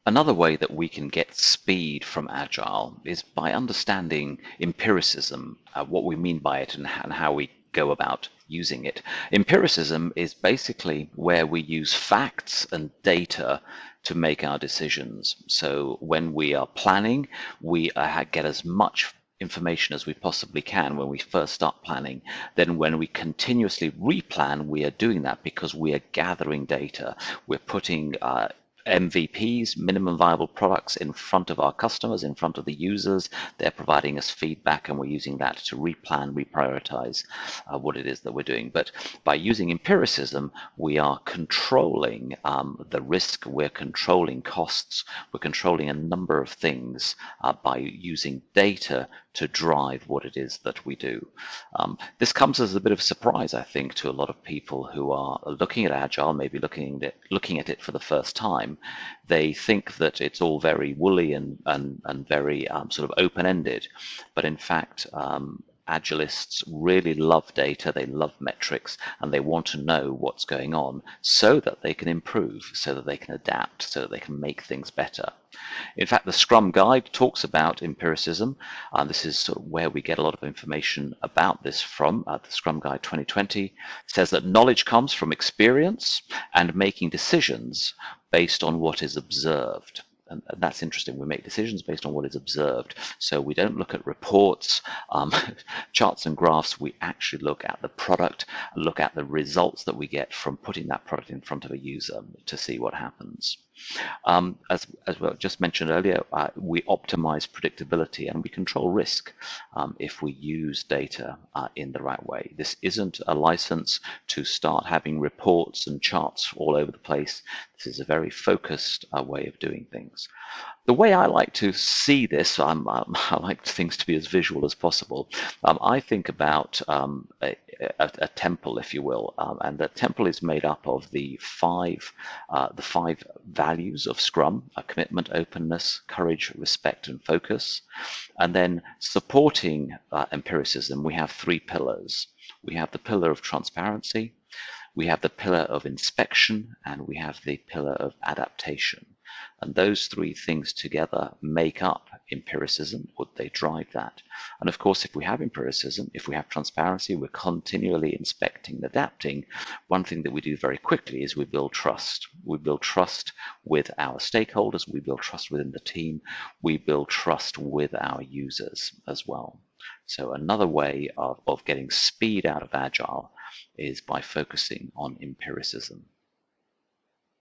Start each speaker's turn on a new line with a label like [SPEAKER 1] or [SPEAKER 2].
[SPEAKER 1] Another way that we can get speed from Agile is by understanding empiricism, what we mean by it and how we go about using it. Empiricism is basically where we use facts and data to make our decisions. So when we are planning, we get as much information as we possibly can when we first start planning. Then when we continuously replan, we are doing that because we are gathering data. We're putting MVPs, minimum viable products, in front of our customers, in front of the users. They're providing us feedback, and we're using that to replan, reprioritize what it is that we're doing. But by using empiricism, we are controlling the risk, we're controlling costs, we're controlling a number of things by using data to drive what it is that we do. This comes as a bit of a surprise, I think, to a lot of people who are looking at Agile, maybe looking at it for the first time. They think that it's all very woolly and very sort of open-ended, but in fact, Agilists really love data, they love metrics, and they want to know what's going on so that they can improve, so that they can adapt, so that they can make things better. In fact, the Scrum Guide talks about empiricism. This is sort of where we get a lot of information about this from. The Scrum Guide 2020 says that knowledge comes from experience and making decisions based on what is observed. And that's interesting. We make decisions based on what is observed. So we don't look at reports, charts and graphs. We actually look at the product, look at the results that we get from putting that product in front of a user to see what happens. As well, just mentioned earlier, we optimize predictability and we control risk if we use data in the right way. This isn't a license to start having reports and charts all over the place. This is a very focused way of doing things. The way I like to see this, I like things to be as visual as possible. I think about a temple, if you will, and the temple is made up of the five values of Scrum: commitment, openness, courage, respect, and focus. And then supporting empiricism, we have three pillars. We have the pillar of transparency, we have the pillar of inspection, and we have the pillar of adaptation. And those three things together make up empiricism, or they drive that. And of course, if we have empiricism, if we have transparency, we're continually inspecting and adapting. One thing that we do very quickly is we build trust. We build trust with our stakeholders, we build trust within the team, we build trust with our users as well. So another way of getting speed out of Agile is by focusing on empiricism.